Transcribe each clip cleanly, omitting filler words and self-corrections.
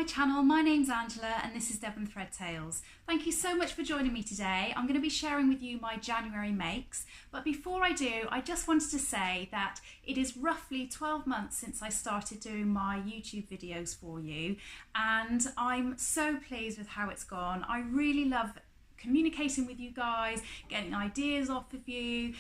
channel. My name's Angela and this is Devon Thread Tales. Thank you so much for joining me today. I'm going to be sharing with you my January makes, but before I do, I just wanted to say that it is roughly 12 months since I started doing my YouTube videos for you, and I'm so pleased with how it's gone. I really love communicating with you guys, getting ideas off of you,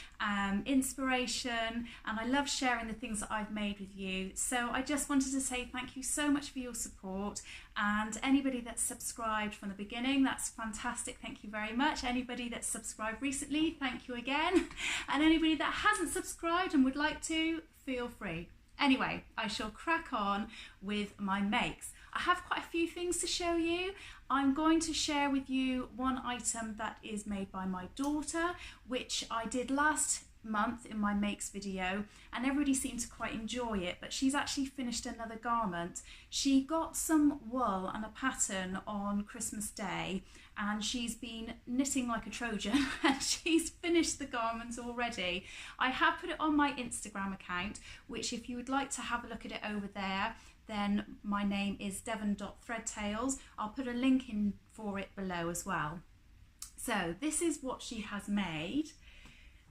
inspiration, and I love sharing the things that I've made with you. So I just wanted to say thank you so much for your support, and anybody that's subscribed from the beginning, that's fantastic, thank you very much. Anybody that's subscribed recently, thank you again, and anybody that hasn't subscribed and would like to, feel free. Anyway, I shall crack on with my makes. I have quite a few things to show you. I'm going to share with you one item that is made by my daughter, which I did last month in my makes video, and everybody seemed to quite enjoy it, but she's actually finished another garment. She got some wool and a pattern on Christmas Day, and she's been knitting like a Trojan and she's finished the garment already. I have put it on my Instagram account, which if you would like to have a look at it over there, then my name is devon.threadtails. I'll put a link in for it below as well. So this is what she has made.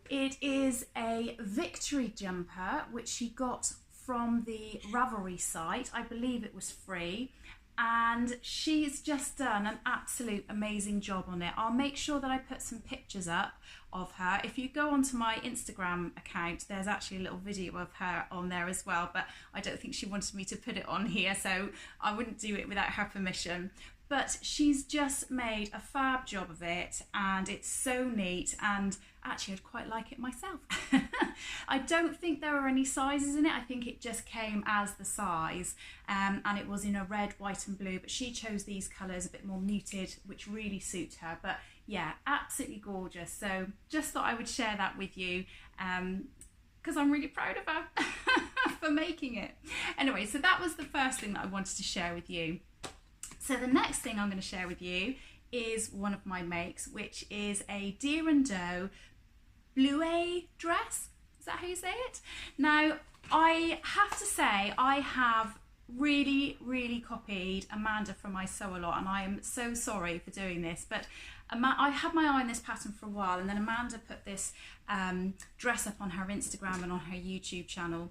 It is a victory jumper, which she got from the Ravelry site. I believe it was free. And she's just done an absolute amazing job on it. I'll make sure that I put some pictures up of her. If you go onto my Instagram account, there's actually a little video of her on there as well, but I don't think she wanted me to put it on here, so I wouldn't do it without her permission. But she's just made a fab job of it, and it's so neat, and actually I'd quite like it myself. I don't think there are any sizes in it. I think it just came as the size, and it was in a red, white and blue, but she chose these colours, a bit more muted, which really suit her. But yeah, absolutely gorgeous. So just thought I would share that with you, because I'm really proud of her for making it. Anyway, so that was the first thing that I wanted to share with you. So the next thing I'm going to share with you is one of my makes, which is a deer and doe Bleuet dress. Is that how you say it? Now, I have to say I have really copied Amanda from my Sew A Lot, and I am so sorry for doing this, but I had my eye on this pattern for a while, and then Amanda put this dress up on her Instagram and on her YouTube channel,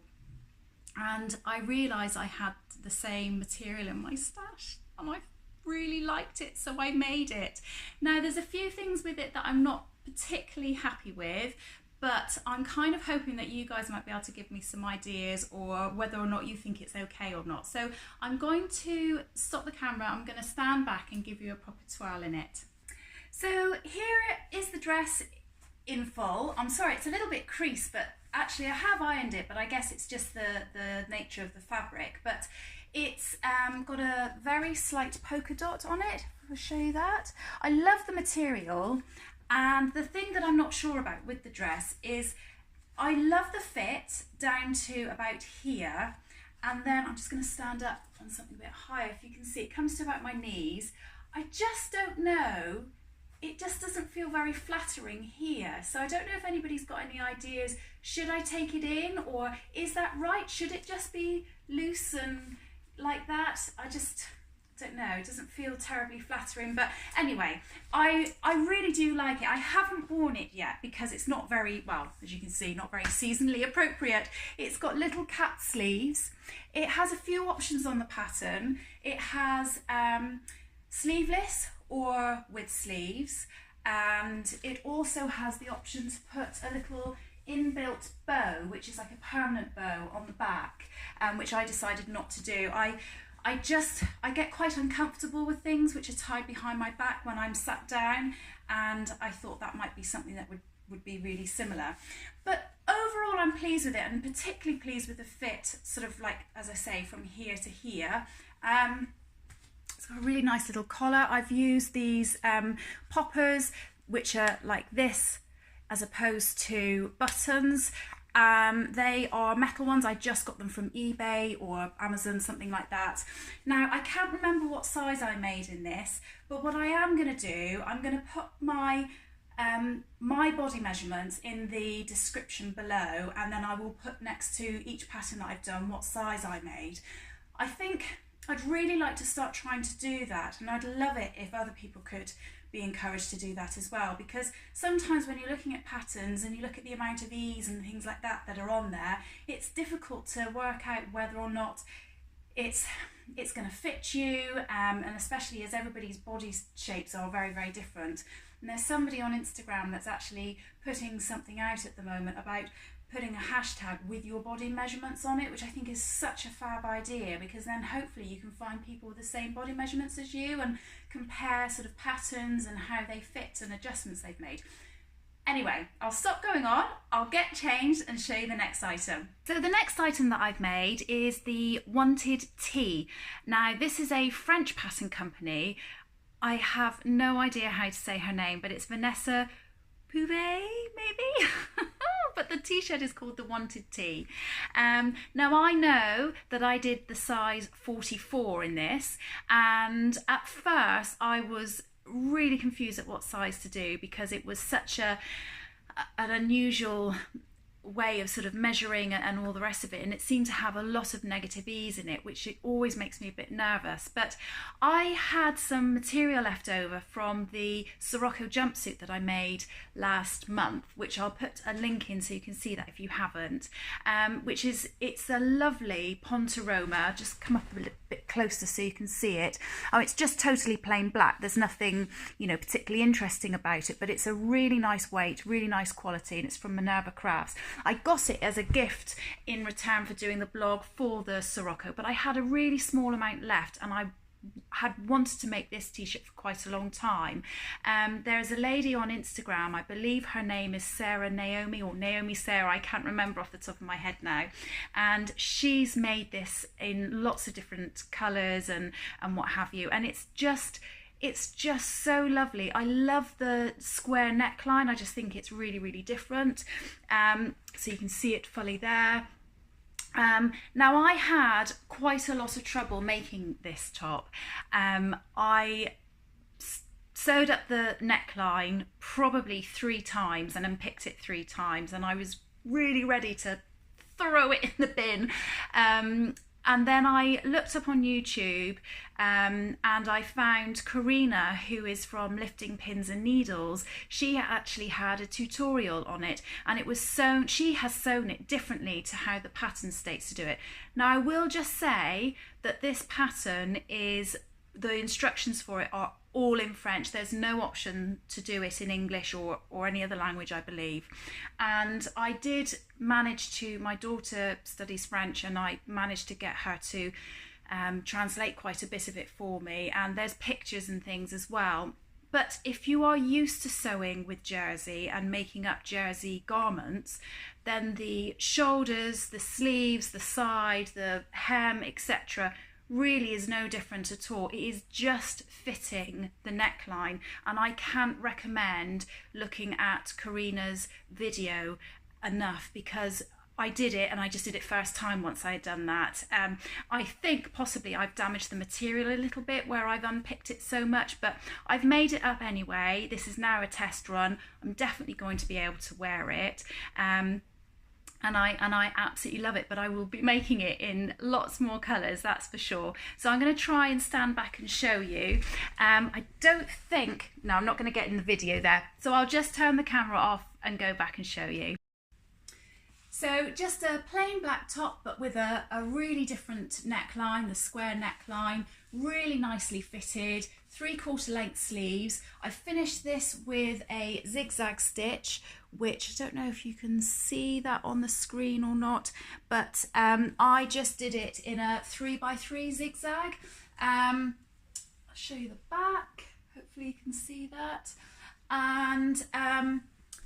and I realised I had the same material in my stash, and I really liked it, so I made it. Now there's a few things with it that I'm not particularly happy with, but I'm kind of hoping that you guys might be able to give me some ideas, or whether or not you think it's okay or not. So I'm going to stop the camera, I'm going to stand back and give you a proper twirl in it. So here is the dress in full. I'm sorry, it's a little bit creased, but actually I have ironed it, but I guess it's just the nature of the fabric. But it's got a very slight polka dot on it. I'll show you that. I love the material, and the thing that I'm not sure about with the dress is I love the fit down to about here, and then I'm just going to stand up on something a bit higher. If you can see, it comes to about my knees. I just don't know, it just doesn't feel very flattering here. So I don't know if anybody's got any ideas. Should I take it in, or is that right? Should it just be loose and like that? I just don't know, it doesn't feel terribly flattering. But anyway, I really do like it. I haven't worn it yet because it's not very, well, as you can see, not very seasonally appropriate. It's got little cap sleeves. It has a few options on the pattern. It has sleeveless or with sleeves, and it also has the option to put a little inbuilt bow, which is like a permanent bow on the back, which I decided not to do. I get quite uncomfortable with things which are tied behind my back when I'm sat down, and I thought that might be something that would be really similar. But overall I'm pleased with it, and particularly pleased with the fit, sort of like, as I say, from here to here. It's got a really nice little collar. I've used these poppers, which are like this, as opposed to buttons. They are metal ones. I just got them from eBay or Amazon, something like that. Now, I can't remember what size I made in this, but what I am going to do, I'm going to put my body measurements in the description below, and then I will put next to each pattern that I've done what size I made. I think I'd really like to start trying to do that, and I'd love it if other people could be encouraged to do that as well, because sometimes when you're looking at patterns and you look at the amount of ease and things like that that are on there, it's difficult to work out whether or not it's going to fit you, and especially as everybody's body shapes are very, very different. And there's somebody on Instagram that's actually putting something out at the moment about putting a hashtag with your body measurements on it, which I think is such a fab idea, because then hopefully you can find people with the same body measurements as you and compare sort of patterns and how they fit and adjustments they've made. Anyway, I'll stop going on, I'll get changed and show you the next item. So the next item that I've made is the Wanted Tee. Now this is a French pattern company. I have no idea how to say her name, but it's Vanessa Pouzet, maybe? But the t-shirt is called the Wanted Tee. Now I know that I did the size 44 in this, and at first I was really confused at what size to do, because it was such an unusual way of sort of measuring and all the rest of it, and it seemed to have a lot of negative ease in it, which it always makes me a bit nervous. But I had some material left over from the Sirocco jumpsuit that I made last month, which I'll put a link in so you can see that if you haven't, it's a lovely ponte roma. Just come up a little bit closer so you can see it. Oh, it's just totally plain black. There's nothing, you know, particularly interesting about it, but it's a really nice weight, really nice quality, and it's from Minerva Crafts. I got it as a gift in return for doing the blog for the Sirocco, but I had a really small amount left, and I had wanted to make this t-shirt for quite a long time. There is a lady on Instagram, I believe her name is Sarah Naomi, or Naomi Sarah, I can't remember off the top of my head now, and she's made this in lots of different colours and what have you, and it's just so lovely. I love the square neckline. I just think it's really, really different. So you can see it fully there. Now I had quite a lot of trouble making this top. I sewed up the neckline probably 3 times and unpicked it 3 times, and I was really ready to throw it in the bin. And then I looked up on YouTube and I found Karina, who is from Lifting Pins and Needles. She actually had a tutorial on it, and it was sewn. She has sewn it differently to how the pattern states to do it. Now I will just say that this pattern is, the instructions for it are all in French. There's no option to do it in English or any other language, I believe. And I did manage to, my daughter studies French, and I managed to get her to translate quite a bit of it for me, and there's pictures and things as well. But if you are used to sewing with jersey and making up jersey garments, then the shoulders, the sleeves, the side, the hem, etc. really is no different at all. It is just fitting the neckline, and I can't recommend looking at Karina's video enough, because I did it, and I just did it first time once I had done that. I think possibly I've damaged the material a little bit where I've unpicked it so much, but I've made it up anyway. This is now a test run. I'm definitely going to be able to wear it. And I absolutely love it, but I will be making it in lots more colours, that's for sure. So I'm going to try and stand back and show you. I don't think, no, I'm not going to get in the video there, so I'll just turn the camera off and go back and show you. So just a plain black top, but with a really different neckline, the square neckline, really nicely fitted, 3/4 length sleeves. I finished this with a zigzag stitch, which I don't know if you can see that on the screen or not, but I just did it in a 3x3 zigzag. I'll show you the back, hopefully you can see that. And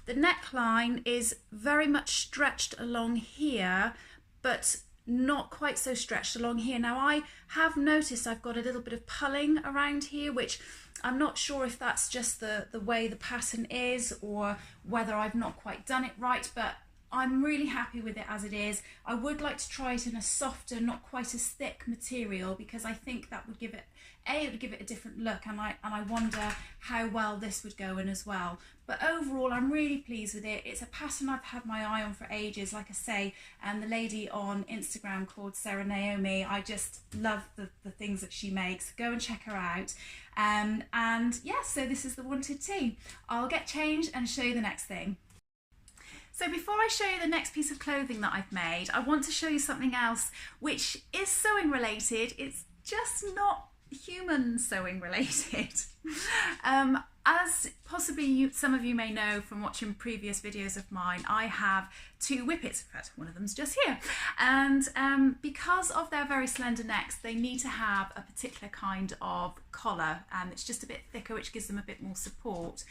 the neckline is very much stretched along here, but not quite so stretched along here. Now I have noticed I've got a little bit of pulling around here, which I'm not sure if that's just the way the pattern is, or whether I've not quite done it right, but I'm really happy with it as it is. I would like to try it in a softer, not quite as thick material, because I think that would give it, it would give it a different look, and I wonder how well this would go in as well. But overall, I'm really pleased with it. It's a pattern I've had my eye on for ages, like I say, and the lady on Instagram called Sarah Naomi, I just love the things that she makes. Go and check her out. And yeah, so this is the wanted tee. I'll get changed and show you the next thing. So before I show you the next piece of clothing that I've made, I want to show you something else which is sewing related. It's just not human sewing related. As possibly some of you may know from watching previous videos of mine, I have two whippets. In fact, one of them's just here. And because of their very slender necks, they need to have a particular kind of collar. It's just a bit thicker, which gives them a bit more support.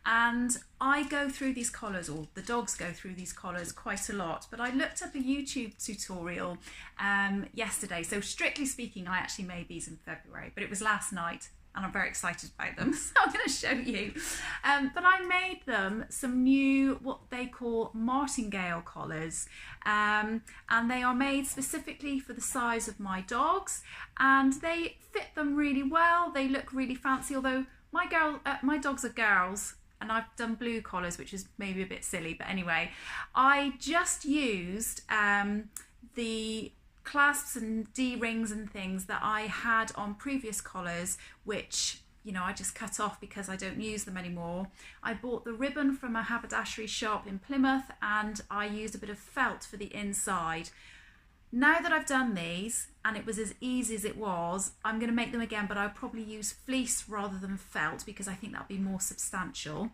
And I go through these collars, or the dogs go through these collars quite a lot. But I looked up a YouTube tutorial yesterday. So strictly speaking, I actually made these in February, but it was last night, and I'm very excited about them, so I'm going to show you. But I made them some new, what they call Martingale collars, and they are made specifically for the size of my dogs, and they fit them really well. They look really fancy, although my dogs are girls, and I've done blue collars, which is maybe a bit silly, but anyway, I just used the clasps and D-rings and things that I had on previous collars, which, you know, I just cut off because I don't use them anymore. I bought the ribbon from a haberdashery shop in Plymouth, and I used a bit of felt for the inside. Now that I've done these, and it was as easy as it was, I'm going to make them again, but I'll probably use fleece rather than felt because I think that'll be more substantial.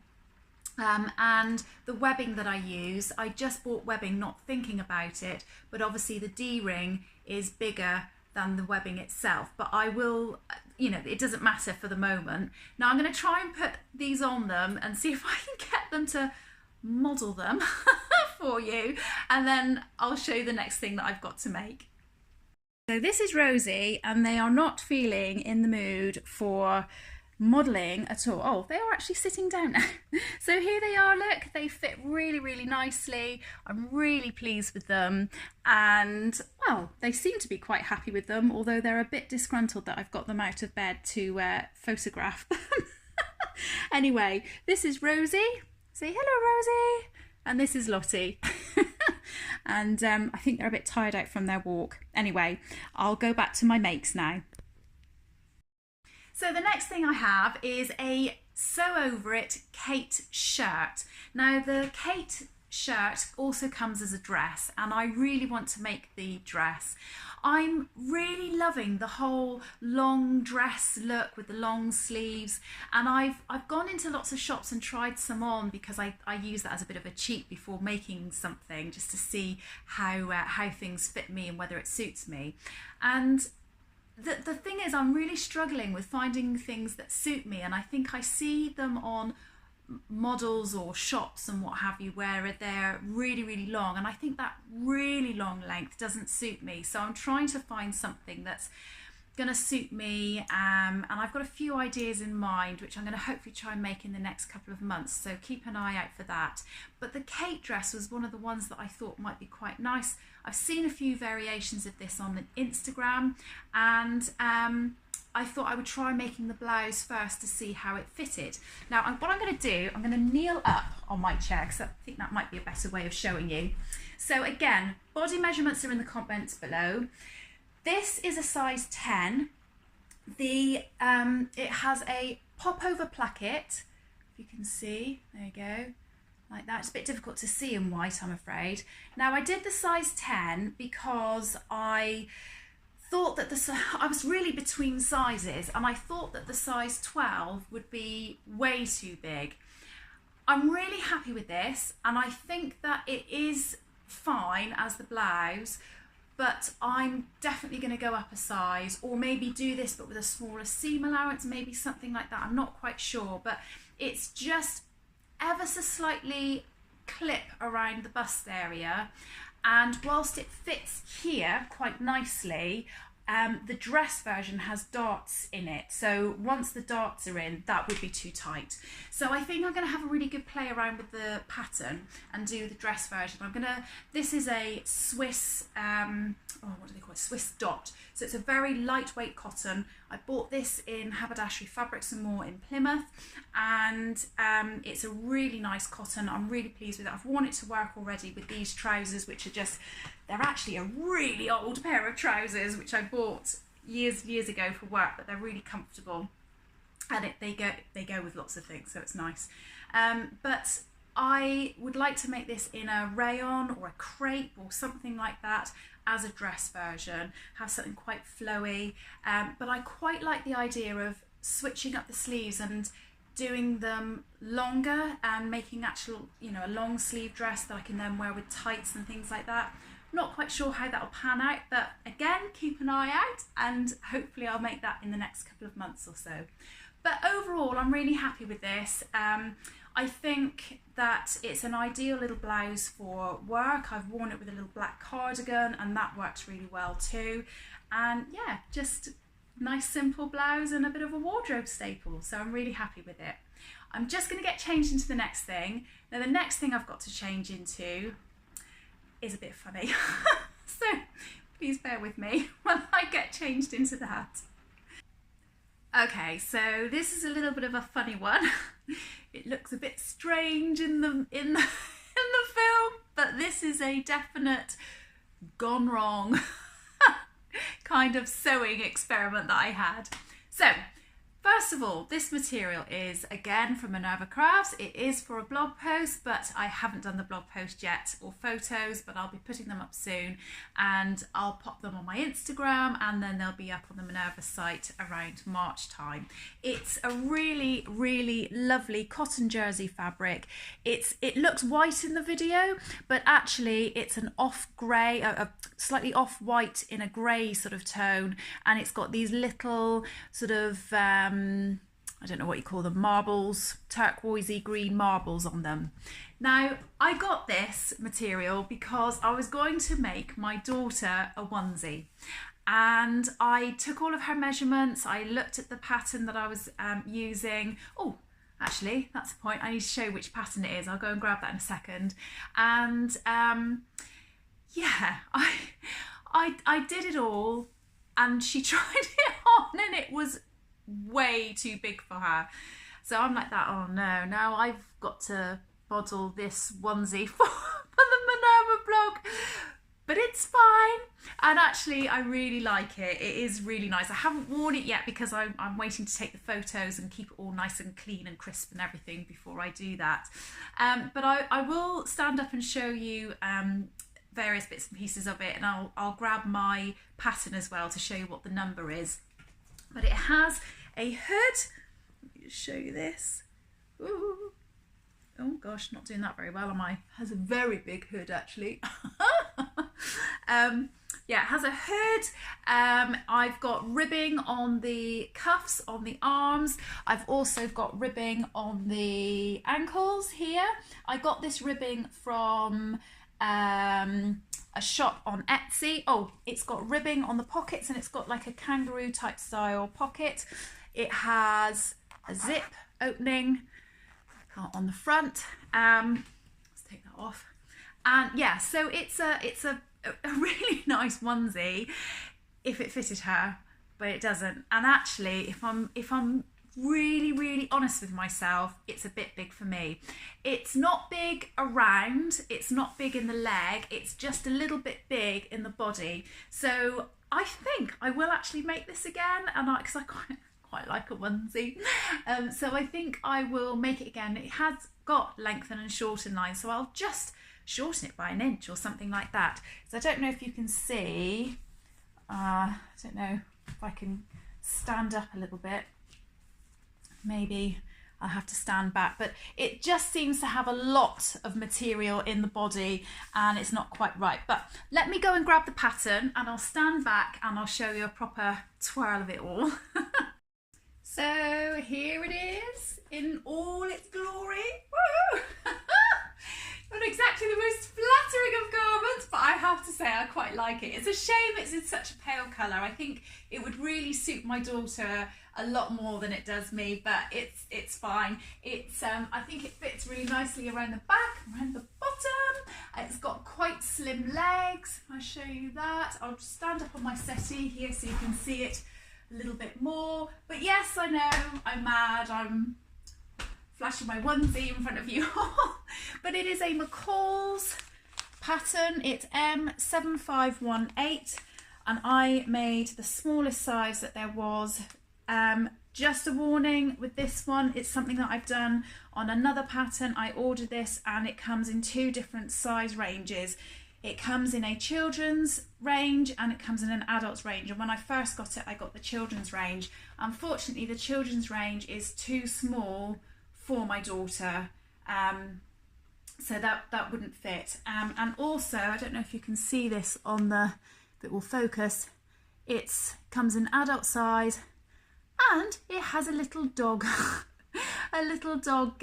And the webbing that I use, I just bought webbing not thinking about it, but obviously the D-ring is bigger than the webbing itself, but I will, you know, it doesn't matter for the moment. Now I'm going to try and put these on them and see if I can get them to model them for you, and then I'll show you the next thing that I've got to make. So this is Rosie, and they are not feeling in the mood for modelling at all. Oh, they are actually sitting down now. So here they are, look, they fit really, really nicely. I'm really pleased with them, and well, they seem to be quite happy with them, although they're a bit disgruntled that I've got them out of bed to photograph them. Anyway, this is Rosie. Say hello, Rosie. And this is Lottie. And I think they're a bit tired out from their walk. Anyway, I'll go back to my makes now. So the next thing I have is a Sew Over It Kate shirt. Now the Kate shirt also comes as a dress, and I really want to make the dress. I'm really loving the whole long dress look with the long sleeves, and I've gone into lots of shops and tried some on because I use that as a bit of a cheat before making something, just to see how things fit me and whether it suits me. And the thing is, I'm really struggling with finding things that suit me, and I think I see them on models or shops and what have you where they're really, really long, and I think that really long length doesn't suit me. So I'm trying to find something that's going to suit me, and I've got a few ideas in mind which I'm going to hopefully try and make in the next couple of months, so keep an eye out for that. But the Kate dress was one of the ones that I thought might be quite nice. I've seen a few variations of this on Instagram, and I thought I would try making the blouse first to see how it fitted. Now what I'm going to do, I'm going to kneel up on my chair because I think that might be a better way of showing you. So again, body measurements are in the comments below. This is a size 10. It has a pop-over placket, if you can see, there you go, like that. It's a bit difficult to see in white, I'm afraid. Now I did the size 10 because I thought that I was really between sizes, and I thought that the size 12 would be way too big. I'm really happy with this, and I think that it is fine as the blouse, but I'm definitely going to go up a size, or maybe do this but with a smaller seam allowance, maybe something like that. I'm not quite sure, but it's just ever so slightly clip around the bust area, and whilst it fits here quite nicely, the dress version has darts in it, so once the darts are in, that would be too tight. So I think I'm going to have a really good play around with the pattern and do the dress version. This is a Swiss, what do they call it? Swiss dot. So it's a very lightweight cotton. I bought this in Haberdashery Fabrics and More in Plymouth, and it's a really nice cotton. I'm really pleased with it. I've worn it to work already with these trousers, which are just, they're actually a really old pair of trousers, which I bought years ago for work, but they're really comfortable, and they go with lots of things, so it's nice. But I would like to make this in a rayon or a crepe or something like that as a dress version, have something quite flowy, but I quite like the idea of switching up the sleeves and doing them longer and making actual, a long sleeve dress that I can then wear with tights and things like that. Not quite sure how that'll pan out, but again, keep an eye out, and hopefully I'll make that in the next couple of months or so. But overall, I'm really happy with this. I think that it's an ideal little blouse for work. I've worn it with a little black cardigan, and that works really well too. And yeah, just nice simple blouse and a bit of a wardrobe staple. So I'm really happy with it. I'm just going to get changed into the next thing. Now the next thing I've got to change into is a bit funny. So please bear with me when I get changed into that. Okay, so this is a little bit of a funny one. It looks a bit strange in the film, but this is a definite gone wrong kind of sewing experiment that I had. So first of all, this material is again from Minerva Crafts. It is for a blog post, but I haven't done the blog post yet, or photos, but I'll be putting them up soon, and I'll pop them on my Instagram, and then they'll be up on the Minerva site around March time. It's a really, really lovely cotton jersey fabric. It looks white in the video, but actually it's an off grey, a slightly off white in a grey sort of tone, and it's got these little sort of I don't know what you call them, marbles, turquoisey green marbles on them. Now, I got this material because I was going to make my daughter a onesie, and I took all of her measurements. I looked at the pattern that I was using. Oh, actually, that's the point. I need to show you which pattern it is. I'll go and grab that in a second. And yeah, I did it all, and she tried it on, and it was way too big for her. So I'm like that, oh no, now I've got to model this onesie for the Minerva blog, but it's fine. And actually I really like it. It is really nice. I haven't worn it yet because I'm waiting to take the photos and keep it all nice and clean and crisp and everything before I do that. But I will stand up and show you various bits and pieces of it, and I'll grab my pattern as well to show you what the number is. But it has a hood. Let me just show you this. Ooh. Oh gosh, not doing that very well, am I? It has a very big hood actually. Yeah, it has a hood. I've got ribbing on the cuffs, on the arms. I've also got ribbing on the ankles here. I got this ribbing from a shop on Etsy. Oh, it's got ribbing on the pockets, and it's got like a kangaroo type style pocket. It has a zip opening on the front. Let's take that off. And yeah, so it's a really nice onesie if it fitted her, but it doesn't. And actually, if I'm really honest with myself, it's a bit big for me. It's not big around, it's not big in the leg, it's just a little bit big in the body. So I think I will actually make this again, and because I quite like a onesie. So I think I will make it again. It has got lengthen and shorten lines, so I'll just shorten it by an inch or something like that. So I don't know if you can see, I don't know if I can stand up a little bit. Maybe I'll have to stand back, but it just seems to have a lot of material in the body and it's not quite right. But let me go and grab the pattern and I'll stand back and I'll show you a proper twirl of it all. So here it is in all its glory. Woo! Not exactly the most flattering of garments, but I have have to say I quite like it. It's a shame it's in such a pale colour. I think it would really suit my daughter a lot more than it does me, but it's fine. I think it fits really nicely around the back, around the bottom. It's got quite slim legs. I'll show you that. I'll just stand up on my settee here so you can see it a little bit more. But yes, I know, I'm mad. I'm flashing my onesie in front of you all. But it is a McCall's pattern. It's M7518, and I made the smallest size that there was. Just a warning with this one, it's something that I've done on another pattern. I ordered this and it comes in 2 different size ranges. It comes in a children's range and it comes in an adult's range, and when I first got it I got the children's range. Unfortunately the children's range is too small for my daughter, so that wouldn't fit. And also, I don't know if you can see this on the, if it will focus, it comes in adult size and it has a little dog a little dog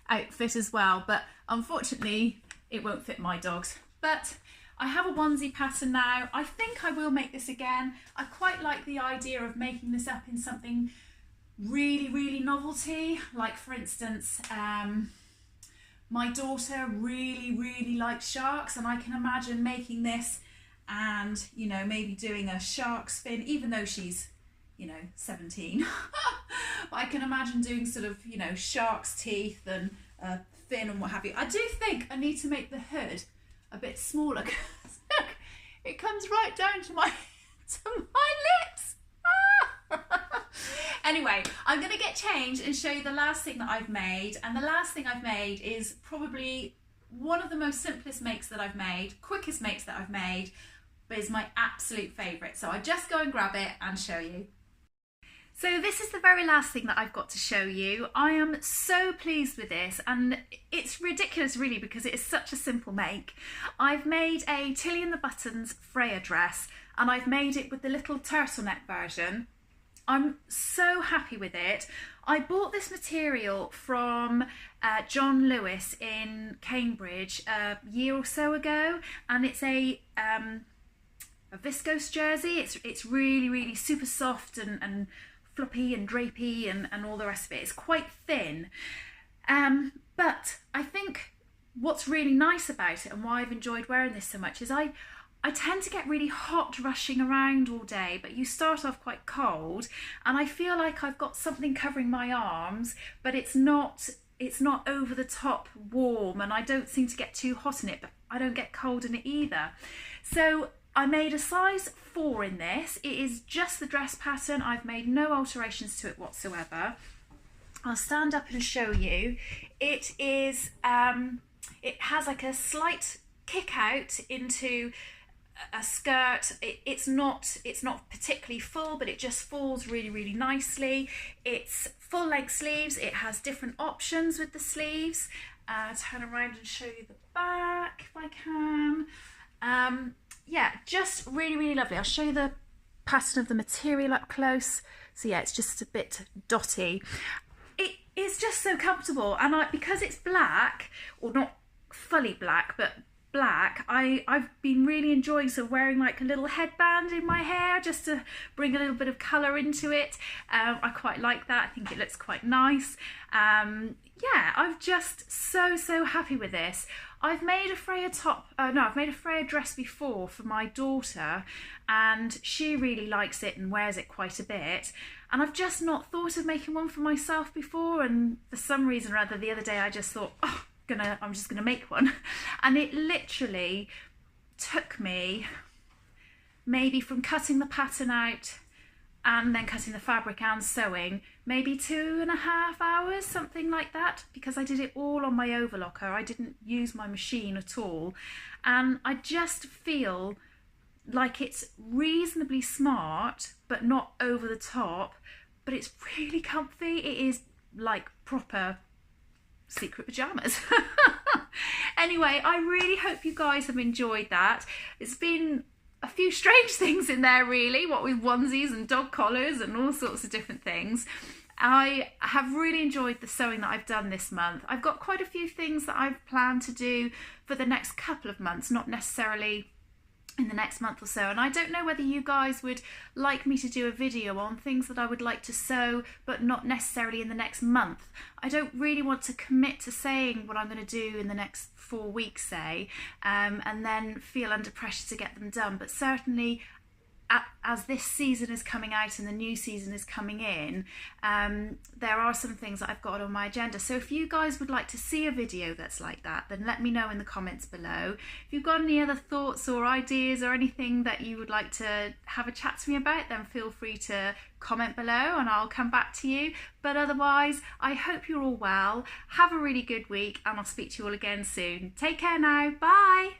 outfit as well, but unfortunately it won't fit my dogs. But I have a onesie pattern now. I think I will make this again. I quite like the idea of making this up in something really novelty, like for instance my daughter really likes sharks, and I can imagine making this and, you know, maybe doing a shark's fin, even though she's, you know, 17. But I can imagine doing sort of, you know, shark's teeth and fin and what have you. I do think I need to make the hood a bit smaller, because look, it comes right down to my lips. Anyway, I'm going to get changed and show you the last thing that I've made, and the last thing I've made is probably one of the most simplest makes that I've made, quickest makes that I've made, but is my absolute favourite. So I just go and grab it and show you. So this is the very last thing that I've got to show you. I am so pleased with this, and it's ridiculous really because it is such a simple make. I've made a Tilly and the Buttons Freyja dress, and I've made it with the little turtleneck version. I'm so happy with it. I bought this material from John Lewis in Cambridge a year or so ago, and it's a viscose jersey. It's really super soft and floppy and drapey and all the rest of it. It's quite thin, but I think what's really nice about it and why I've enjoyed wearing this so much is I tend to get really hot rushing around all day, but you start off quite cold, and I feel like I've got something covering my arms, but it's not over the top warm, and I don't seem to get too hot in it, but I don't get cold in it either. So I made a size 4 in this. It is just the dress pattern. I've made no alterations to it whatsoever. I'll stand up and show you. It is it has like a slight kick out into a skirt. It's not particularly full, but it just falls really nicely. It's full length sleeves. It has different options with the sleeves. Turn around and show you the back if I can. Yeah, just really lovely. I'll show you the pattern of the material up close. So yeah, it's just a bit dotty. It is just so comfortable, and because it's black, or not fully black, but black, I've been really enjoying sort of wearing like a little headband in my hair just to bring a little bit of colour into it. I quite like that. I think it looks quite nice. Yeah, I'm just so happy with this. I've made a Freyja I've made a Freyja dress before for my daughter, and she really likes it and wears it quite a bit, and I've just not thought of making one for myself before, and for some reason or other the other day I just thought, oh, I'm just gonna make one. And it literally took me, maybe from cutting the pattern out and then cutting the fabric and sewing, maybe 2.5 hours, something like that, because I did it all on my overlocker. I didn't use my machine at all, and I just feel like it's reasonably smart but not over the top, but it's really comfy. It is like proper secret pajamas. Anyway, I really hope you guys have enjoyed that. It's been a few strange things in there really, what with onesies and dog collars and all sorts of different things. I have really enjoyed the sewing that I've done this month. I've got quite a few things that I've planned to do for the next couple of months, not necessarily in the next month or so. And I don't know whether you guys would like me to do a video on things that I would like to sew, but not necessarily in the next month. I don't really want to commit to saying what I'm going to do in the next 4 weeks, say, and then feel under pressure to get them done. But certainly, as this season is coming out and the new season is coming in, there are some things that I've got on my agenda. So if you guys would like to see a video that's like that, then let me know in the comments below. If you've got any other thoughts or ideas or anything that you would like to have a chat to me about, then feel free to comment below and I'll come back to you. But otherwise, I hope you're all well. Have a really good week and I'll speak to you all again soon. Take care now. Bye.